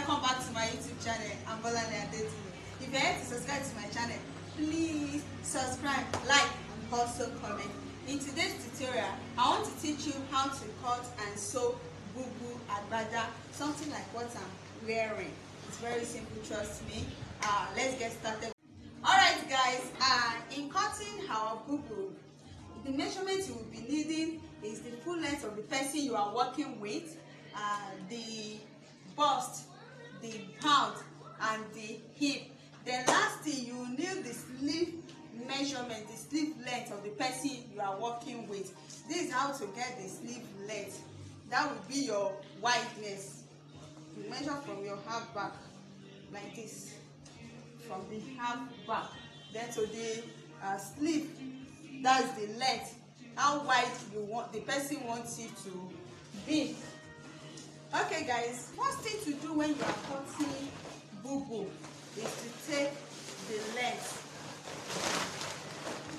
welcome back to my YouTube channel. I'm Bolani Adetulu. If you're here to subscribe to my channel, please subscribe, like, and also comment. In today's tutorial, I want to teach you how to cut and sew Boubou Agbada, something like what I'm wearing. It's very simple, trust me. Let's get started. Alright guys, in cutting our Boubou, the measurement you will be needing is the full length of the person you are working with, the bust, the pound, and the hip. Then lastly, you will need the sleeve measurement, the sleeve length of the person you are working with. This is how to get the sleeve length. That will be your wideness. You measure from your half back like this, from the half back, then to the sleeve. That's the length, how wide you want the person wants it to be. Okay guys, first thing to do when you are cutting Boubou is to take the length.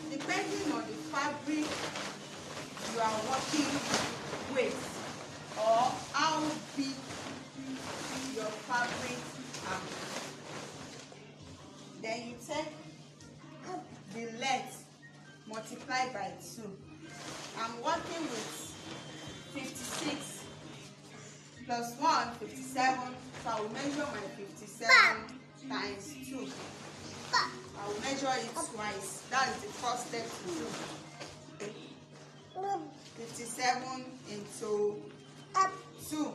Depending on the fabric you are working with or how big your fabric is, then you take the length multiplied by 2. I'm working with 56 plus 1, 57, so I will measure my 57 times 2. I will measure it twice. That is the first step to do. 57 into 2.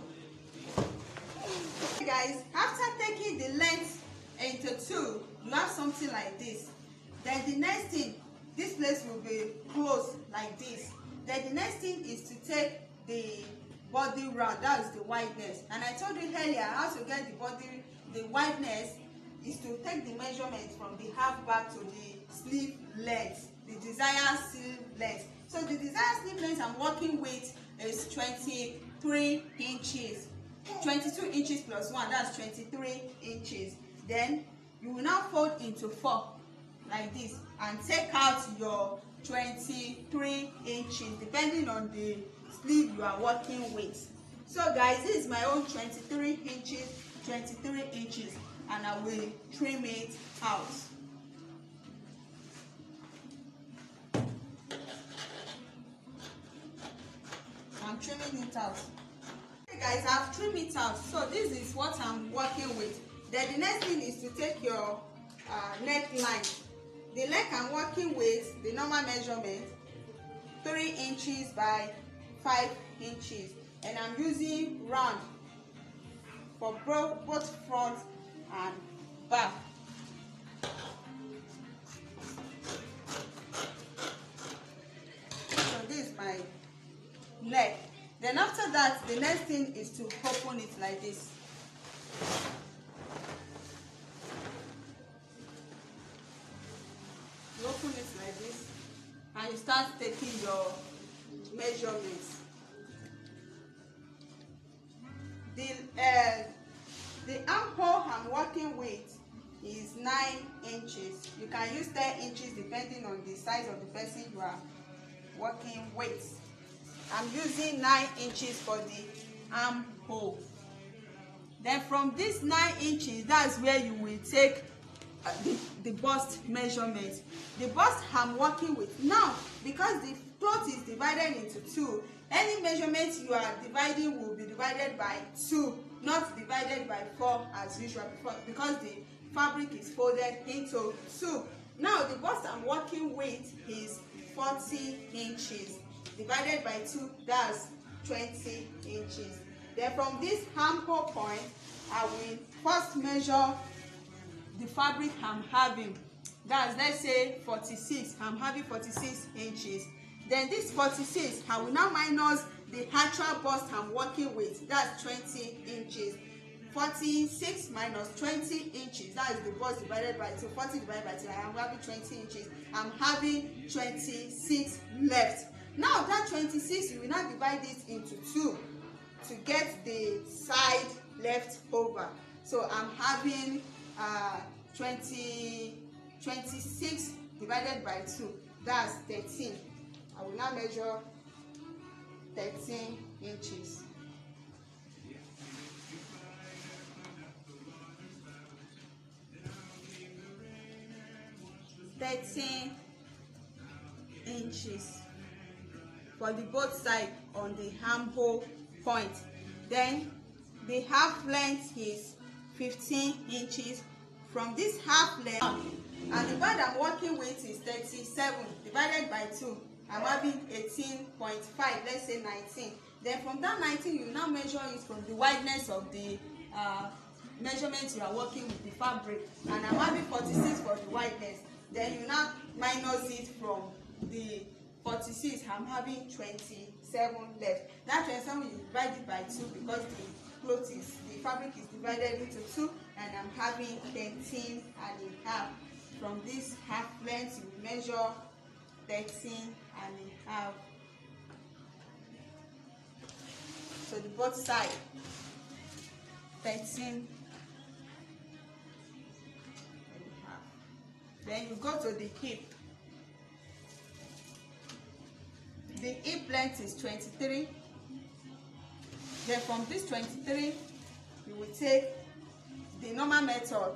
Okay guys, after taking the length into 2, you have something like this. Then the next thing, this place will be closed like this. Then the next thing is to take the body round, that is the wideness. And I told you earlier how to get the wideness is to take the measurement from the half back to the sleeve length, the desired sleeve length. So the desired sleeve length I'm working with is 23 inches. 22 inches plus 1, that's 23 inches. Then you will now fold into 4 like this and take out your 23 inches depending on the sleeve you are working with. So guys, this is my own 23 inches, and I will trim it out. I'm trimming it out. Okay guys, I've trimmed it out. So this is what I'm working with. Then the next thing is to take your neckline. The leg I'm working with, the normal measurement, 3 inches by 5 inches. And I'm using round for both front and back. So this is my leg. Then after that, the next thing is to open it like this. You open it like this and you start taking your measurements. The armhole I'm working with is 9 inches. You can use 10 inches depending on the size of the person you are working with. I'm using 9 inches for the armhole. Then from this 9 inches, that's where you will take the bust measurement. The bust I'm working with now, because the cloth is divided into 2, any measurement you are dividing will be divided by 2, not divided by 4 as usual, because the fabric is folded into 2. Now the bust I'm working with is 40 inches divided by 2, that's 20 inches. Then from this armhole point, I will first measure the fabric I'm having. That's, let's say 46. I'm having 46 inches. Then this 46, I will now minus the actual bust I'm working with. That's 20 inches. 46 minus 20 inches. That is the bust divided by 2. 40 divided by 2. I am having 20 inches. I'm having 26 left. Now that 26, you will now divide it into 2 to get the side left over. So I'm having 26 divided by 2, that's 13. I will now measure 13 inches. 13 inches for the both side on the armhole point. Then the half length is 15 inches from this half length, and the band I'm working with is 37 divided by 2. I'm having 18.5, let's say 19. Then from that 19, you now measure it from the wideness of the measurement you are working with the fabric, and I'm having 46 for the wideness. Then you now minus it from the 46, I'm having 27 left. That 27 you divide it by 2 because the fabric is divided into 2, and I'm having 13 and a half. From this half length, you measure 13 and a half. So the both side 13 and a half. Then you go to the hip. The hip length is 23. Then from this 23, you will take the normal method,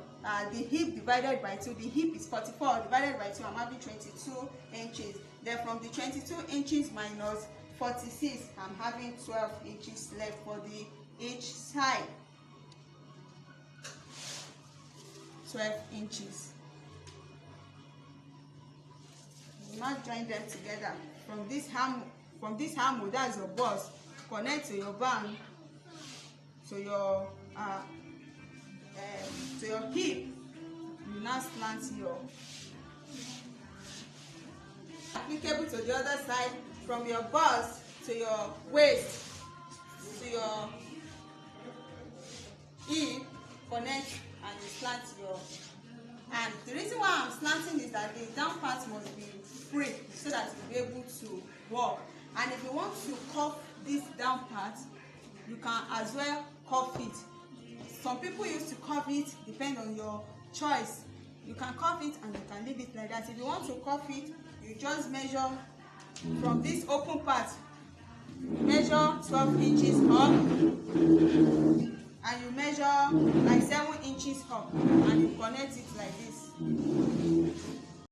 the hip divided by 2. The hip is 44 divided by 2. I'm having 22 inches. Then from the 22 inches minus 46, I'm having 12 inches left for the each side. 12 inches. You now join them together. From this hammer, that's your bust. Connect to your band, to your hip. You now slant your applicable to the other side, from your bust to your waist to your hip. Connect and you slant your hand. The reason why I'm slanting is that the down part must be free so that you'll be able to walk. And if you want to cuff this down part, you can as well cuff it. Some people used to cuff it, depend on your choice. You can cuff it and you can leave it like that. If you want to cuff it, you just measure from this open part, measure 12 inches up, and you measure like 7 inches up, and you connect it like this.